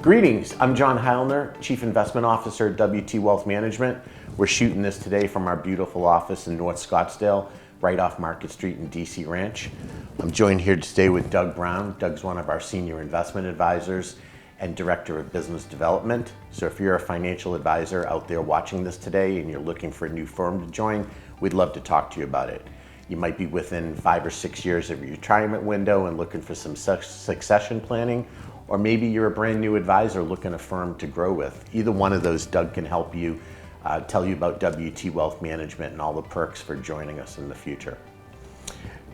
Greetings, I'm John Heilner, Chief Investment Officer at WT Wealth Management. We're shooting this today from our beautiful office in North Scottsdale, right off Market Street in DC Ranch. I'm joined here today with Doug Brown. Doug's one of our senior investment advisors and Director of Business Development. So if you're a financial advisor out there watching this today and you're looking for a new firm to join, we'd love to talk to you about it. You might be within 5 or 6 years of your retirement window and looking for some succession planning, or maybe you're a brand new advisor looking a firm to grow with. Either one of those, Doug can help you, tell you about WT Wealth Management and all the perks for joining us in the future.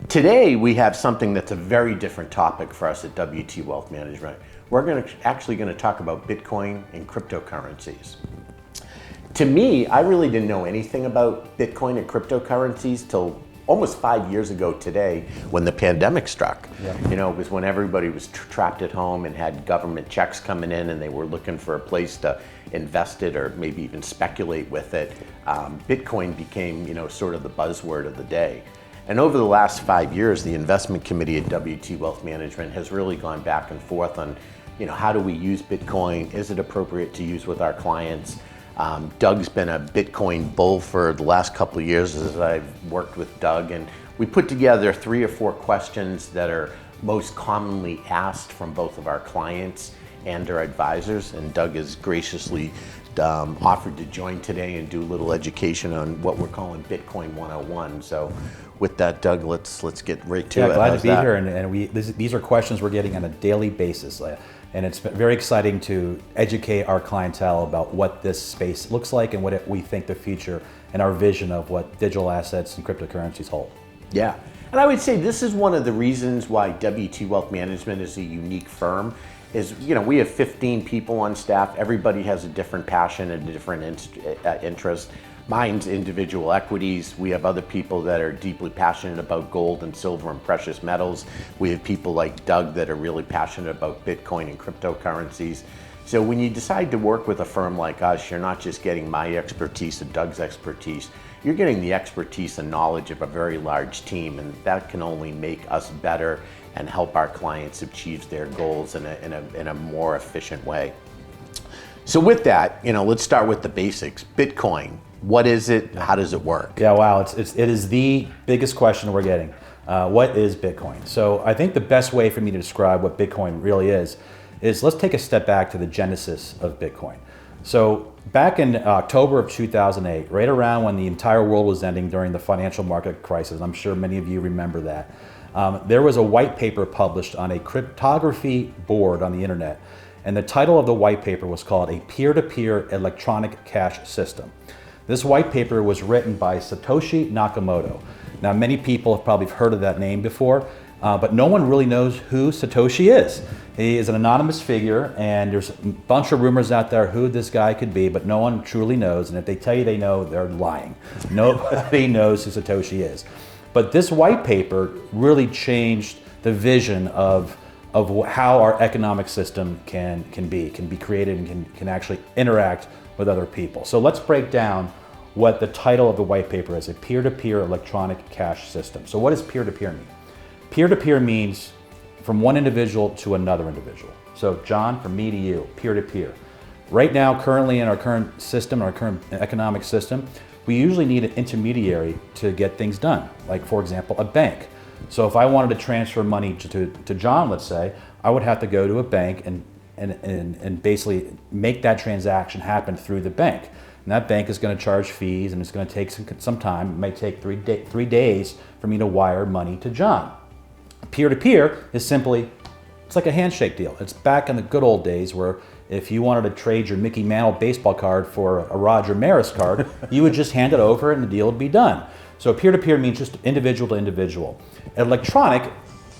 Today, we have something that's a very different topic for us at WT Wealth Management. We're actually going to talk about Bitcoin and cryptocurrencies. To me, I really didn't know anything about Bitcoin and cryptocurrencies till almost 5 years ago today when the pandemic struck. Yeah. You know, it was when everybody was trapped at home and had government checks coming in and they were looking for a place to invest it or maybe even speculate with it. Bitcoin became, sort of the buzzword of the day. And over the last 5 years, the investment committee at WT Wealth Management has really gone back and forth on, how do we use Bitcoin? Is it appropriate to use with our clients? Doug's been a Bitcoin bull for the last couple of years as I've worked with Doug, and we put together 3 or 4 questions that are most commonly asked from both of our clients and our advisors, and Doug has graciously offered to join today and do a little education on what we're calling Bitcoin 101. So with that, Doug, let's get right to it. Yeah, glad to be here, and these are questions we're getting on a daily basis. And it's very exciting to educate our clientele about what this space looks like and what we think the future and our vision of what digital assets and cryptocurrencies hold. Yeah, and I would say this is one of the reasons why WT Wealth Management is a unique firm. Is, we have 15 people on staff. Everybody has a different passion and a different interest. Mine's individual equities. We have other people that are deeply passionate about gold and silver and precious metals. We have people like Doug that are really passionate about Bitcoin and cryptocurrencies. So when you decide to work with a firm like us, you're not just getting my expertise and Doug's expertise. You're getting the expertise and knowledge of a very large team, and that can only make us better and help our clients achieve their goals in a more efficient way. So with that, let's start with the basics. Bitcoin. What is it? How does it work? Yeah, wow, it is the biggest question we're getting. What is Bitcoin? So I think the best way for me to describe what Bitcoin really is let's take a step back to the genesis of Bitcoin. So back in October of 2008, right around when the entire world was ending during the financial market crisis, I'm sure many of you remember that, there was a white paper published on a cryptography board on the internet. And the title of the white paper was called a peer-to-peer electronic cash system. This white paper was written by Satoshi Nakamoto. Now, many people have probably heard of that name before, but no one really knows who Satoshi is. He is an anonymous figure, and there's a bunch of rumors out there who this guy could be, but no one truly knows. And if they tell you they know, they're lying. Nobody knows who Satoshi is. But this white paper really changed the vision of how our economic system can be created and can actually interact with other people. So let's break down what the title of the white paper is, a peer-to-peer electronic cash system. So what does peer-to-peer mean? Peer-to-peer means from one individual to another individual. So John, from me to you, peer-to-peer. Right now, currently in our current system, our current economic system, we usually need an intermediary to get things done. Like, for example, a bank. So if I wanted to transfer money to John, let's say, I would have to go to a bank and basically make that transaction happen through the bank. And that bank is going to charge fees, and it's going to take some time. It might take 3 days for me to wire money to John. Peer-to-peer is simply, it's like a handshake deal. It's back in the good old days where if you wanted to trade your Mickey Mantle baseball card for a Roger Maris card, you would just hand it over and the deal would be done. So peer-to-peer means just individual to individual. Electronic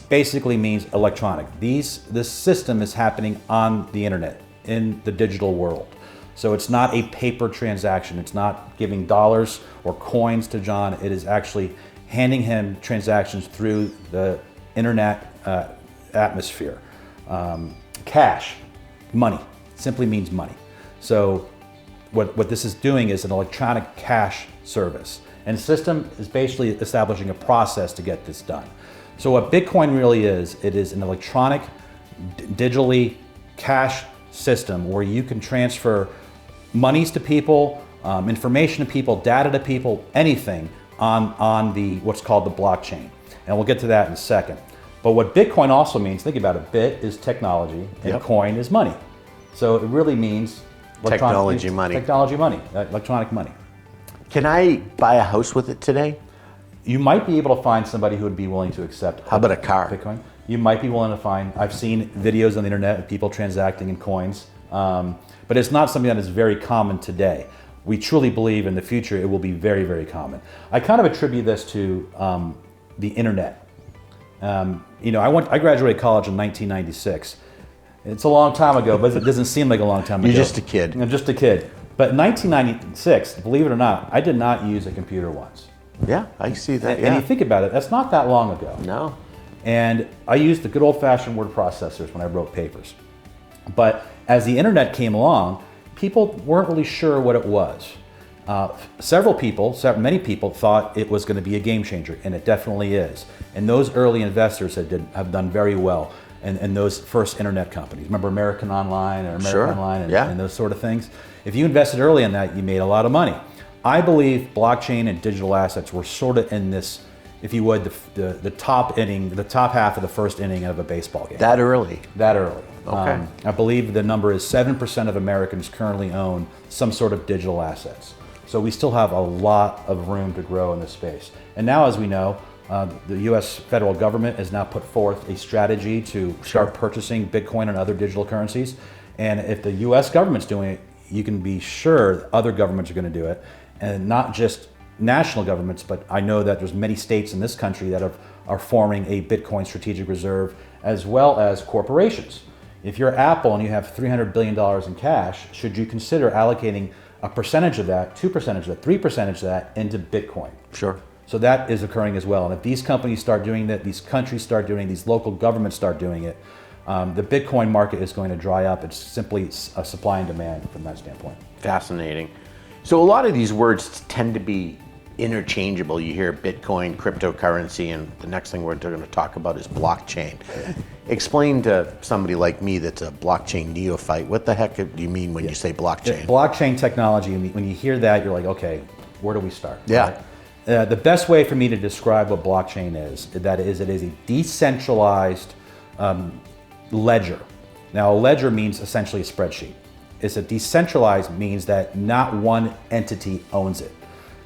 basically means electronic. This system is happening on the internet, in the digital world. So it's not a paper transaction. It's not giving dollars or coins to John. It is actually handing him transactions through the internet atmosphere. Cash, money, simply means money. So what this is doing is an electronic cash service. And the system is basically establishing a process to get this done. So what Bitcoin really is, it is an electronic, digitally cash system where you can transfer monies to people, information to people, data to people, anything on the what's called the blockchain. And we'll get to that in a second. But what Bitcoin also means, think about it, bit is technology and coin is money. So it really means technology money. Technology money, electronic money. Can I buy a house with it today? You might be able to find somebody who would be willing to accept. How about a car? Bitcoin. You might be willing to find. I've seen videos on the internet of people transacting in coins, but it's not something that is very common today. We truly believe in the future it will be very, very common. I kind of attribute this to the internet. I graduated college in 1996. It's a long time ago, but it doesn't seem like a long time ago. You're just a kid. I'm just a kid. But in 1996, believe it or not, I did not use a computer once. Yeah, I see that. And you think about it, that's not that long ago. No. And I used the good old-fashioned word processors when I wrote papers. But as the internet came along, people weren't really sure what it was. Many people thought it was going to be a game changer, and it definitely is. And those early investors have done very well in those first internet companies. Remember American Online or American Online and those sort of things? If you invested early in that, you made a lot of money. I believe blockchain and digital assets were sort of in this, if you would, the top inning, the top half of the first inning of a baseball game. That early? That early. Okay. I believe the number is 7% of Americans currently own some sort of digital assets. So we still have a lot of room to grow in this space. And now, as we know, the U.S. federal government has now put forth a strategy to start purchasing Bitcoin and other digital currencies. And if the U.S. government's doing it, you can be sure other governments are going to do it. And not just national governments, but I know that there's many states in this country that are forming a Bitcoin strategic reserve, as well as corporations. If you're Apple and you have $300 billion in cash, should you consider allocating a percentage of that, 2% of that, 3% of that into Bitcoin? Sure. So that is occurring as well. And if these companies start doing that, these countries start doing it, these local governments start doing it, the Bitcoin market is going to dry up. It's simply a supply and demand from that standpoint. Fascinating. So a lot of these words tend to be interchangeable. You hear Bitcoin, cryptocurrency, and the next thing we're going to talk about is blockchain. Explain to somebody like me that's a blockchain neophyte, what the heck do you mean when you say blockchain? Blockchain technology, when you hear that, you're like, okay, where do we start? Yeah. Right? The best way for me to describe what blockchain is, it is a decentralized ledger. Now, a ledger means essentially a spreadsheet. It's a decentralized means that not one entity owns it.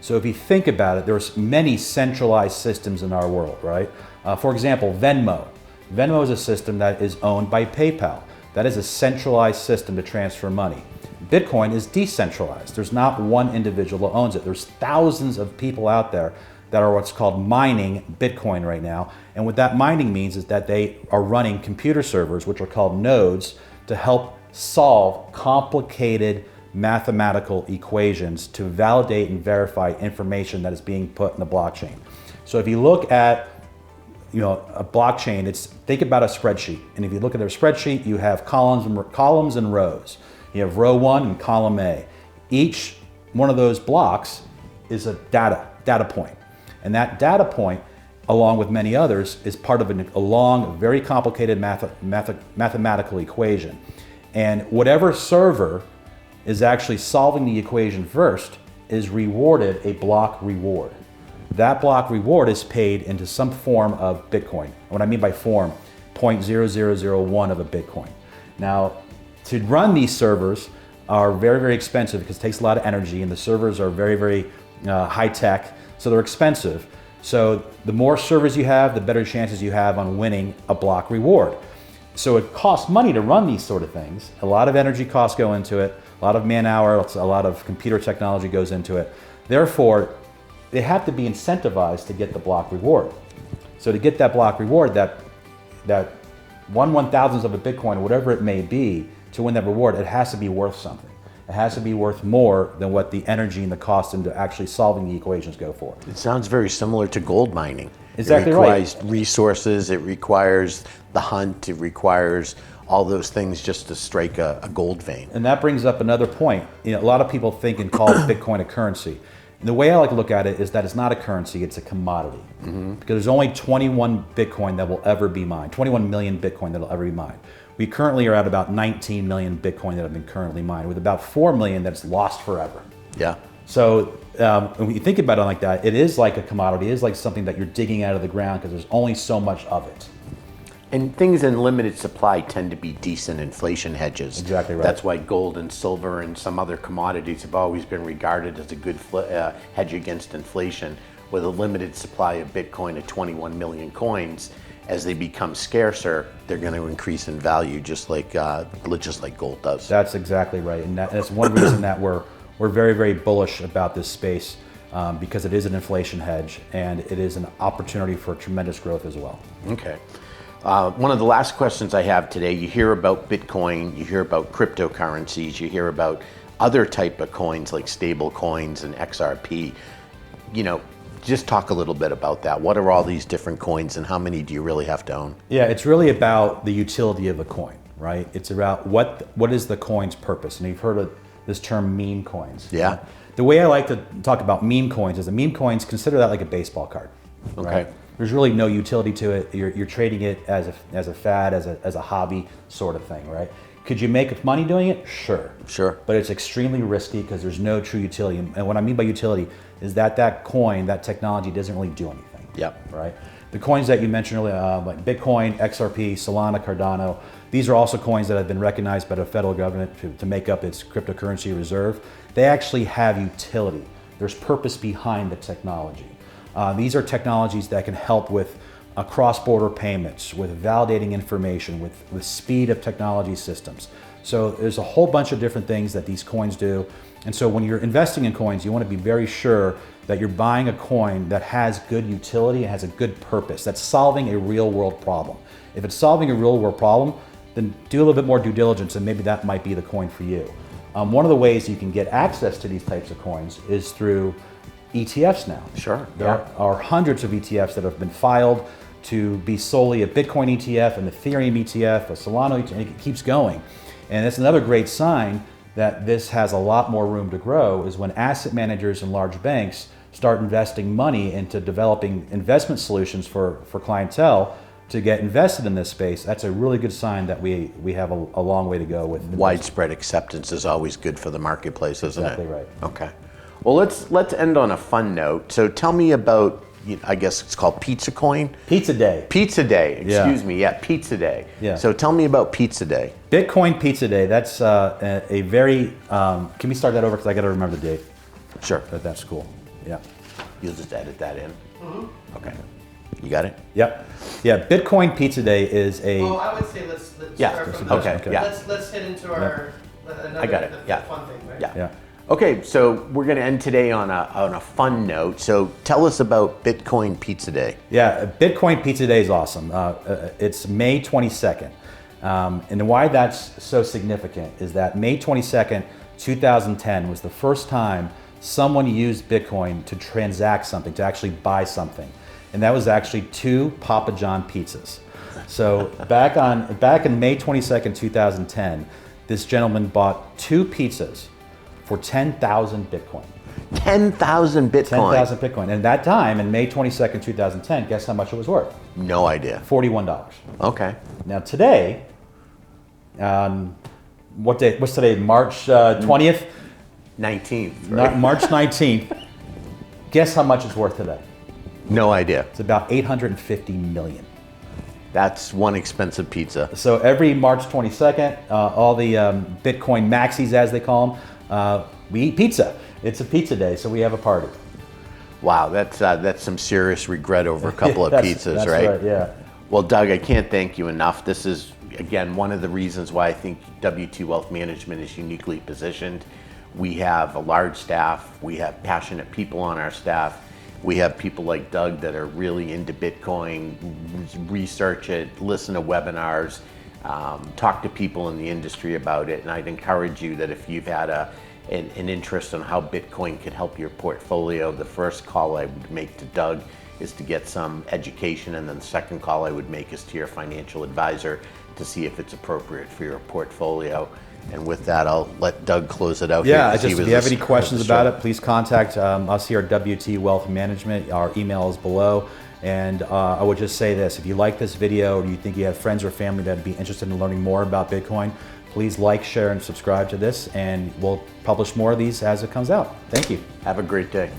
So if you think about it, there's many centralized systems in our world, right? For example, Venmo. Venmo is a system that is owned by PayPal. That is a centralized system to transfer money. Bitcoin is decentralized. There's not one individual who owns it. There's thousands of people out there that are what's called mining Bitcoin right now. And what that mining means is that they are running computer servers, which are called nodes, to help solve complicated mathematical equations to validate and verify information that is being put in the blockchain. So if you look at a blockchain, think about a spreadsheet. And if you look at their spreadsheet, you have columns and rows. You have row 1 and column A. Each one of those blocks is a data point. And that data point, along with many others, is part of a long, very complicated mathematical equation. And whatever server is actually solving the equation first is rewarded a block reward. That block reward is paid into some form of Bitcoin. And what I mean by form, 0.0001 of a Bitcoin. Now, to run these servers are very, very expensive because it takes a lot of energy, and the servers are very, very high tech, so they're expensive. So the more servers you have, the better chances you have on winning a block reward. So it costs money to run these sort of things. A lot of energy costs go into it, a lot of man hour, a lot of computer technology goes into it. Therefore, they have to be incentivized to get the block reward. So to get that block reward, that 1/1000th of a Bitcoin, or whatever it may be, to win that reward, it has to be worth something. It has to be worth more than what the energy and the cost into actually solving the equations go for. It sounds very similar to gold mining. Exactly right. It requires resources, it requires the hunt, it requires all those things just to strike a gold vein. And that brings up another point. A lot of people think and call Bitcoin a currency. And the way I like to look at it is that it's not a currency, it's a commodity. Because there's only 21 Bitcoin that will ever be mined, 21 million Bitcoin that will ever be mined. we currently are at about 19 million Bitcoin that have been currently mined, with about 4 million that's lost forever. Yeah. So when you think about it like that, it is like a commodity. It is like something that you're digging out of the ground because there's only so much of it. And things in limited supply tend to be decent inflation hedges. Exactly right. That's why gold and silver and some other commodities have always been regarded as a good hedge against inflation. With a limited supply of Bitcoin at 21 million coins, as they become scarcer, they're going to increase in value, just like gold does. That's exactly right, and that's one reason that we're very, very bullish about this space, because it is an inflation hedge and it is an opportunity for tremendous growth as well. Okay. One of the last questions I have today, you hear about Bitcoin, you hear about cryptocurrencies, you hear about other type of coins like stable coins and XRP. Just talk a little bit about that. What are all these different coins and how many do you really have to own? Yeah, it's really about the utility of the coin, right? It's about what is the coin's purpose. And you've heard of this term meme coins. Yeah. The way I like to talk about meme coins is a meme coins, consider that like a baseball card. Okay. Right? There's really no utility to it. You're trading it as a fad, as a hobby sort of thing, right? Could you make money doing it? Sure. Sure. But it's extremely risky because there's no true utility. And what I mean by utility is that coin, that technology doesn't really do anything. Yep. Right? The coins that you mentioned earlier, like Bitcoin, XRP, Solana, Cardano, these are also coins that have been recognized by the federal government to make up its cryptocurrency reserve. They actually have utility. There's purpose behind the technology. These are technologies that can help with cross-border payments, with validating information, with speed of technology systems. So there's a whole bunch of different things that these coins do. And so when you're investing in coins, you want to be very sure that you're buying a coin that has good utility and has a good purpose, that's solving a real world problem. If it's solving a real world problem, then do a little bit more due diligence and maybe that might be the coin for you. One of the ways you can get access to these types of coins is through ETFs now. Sure. There are hundreds of ETFs that have been filed to be solely a Bitcoin ETF, an Ethereum ETF, a Solana ETF, and it keeps going. And it's another great sign that this has a lot more room to grow is when asset managers and large banks start investing money into developing investment solutions for clientele to get invested in this space. That's a really good sign that we have a long way to go with. Widespread acceptance is always good for the marketplace, isn't it? Exactly right. Okay. Well, let's end on a fun note. So tell me about, I guess it's called Pizza Coin? Pizza Day. Pizza Day, excuse me. Yeah, Pizza Day. Yeah. So tell me about Pizza Day. Bitcoin Pizza Day, that's a very, can we start that over because I got to remember the date. Sure. That's cool. Yeah. You'll just edit that in? Mm-hmm. Okay. You got it? Yep. Yeah, Bitcoin Pizza Day is a... Well, I would say let's Yeah, start from okay, the, yeah. let's hit into our another I got it, the yeah. fun thing, right? Yeah. Yeah. Okay, so we're going to end today on a fun note. So tell us about Bitcoin Pizza Day. Yeah, Bitcoin Pizza Day is awesome. It's May 22nd. And why that's so significant is that May 22nd, 2010 was the first time someone used Bitcoin to transact something, to actually buy something. And that was actually 2 Papa John pizzas. So back in May 22nd, 2010, this gentleman bought 2 pizzas for 10,000 Bitcoin. 10,000 Bitcoin. 10,000 Bitcoin. And at that time, in May 22nd, 2010, guess how much it was worth? No idea. $41. Okay. Now today, what day? What's today? March 20th? 19th, Not right? March 19th. Guess how much it's worth today? No idea. It's about 850 million. That's one expensive pizza. So every March 22nd, all the Bitcoin maxis, as they call them, we eat pizza. It's a pizza day, so we have a party. Wow, that's some serious regret over a couple of pizzas, that's right? Yeah. Well, Doug, I can't thank you enough. This is, again, one of the reasons why I think W2 Wealth Management is uniquely positioned. We have a large staff. We have passionate people on our staff. We have people like Doug that are really into Bitcoin, research it, listen to webinars, talk to people in the industry about it. And I'd encourage you that if you've had an interest in how Bitcoin could help your portfolio, the first call I would make to Doug is to get some education, and then the second call I would make is to your financial advisor to see if it's appropriate for your portfolio. And with that, I'll let Doug close it out. Yeah, here, 'cause he just if was you have the any star of questions the about show. it, please contact us here at WT Wealth Management. Our email is below. And I would just say this, if you like this video or you think you have friends or family that would be interested in learning more about Bitcoin, please like, share, and subscribe to this, and we'll publish more of these as it comes out. Thank you. Have a great day.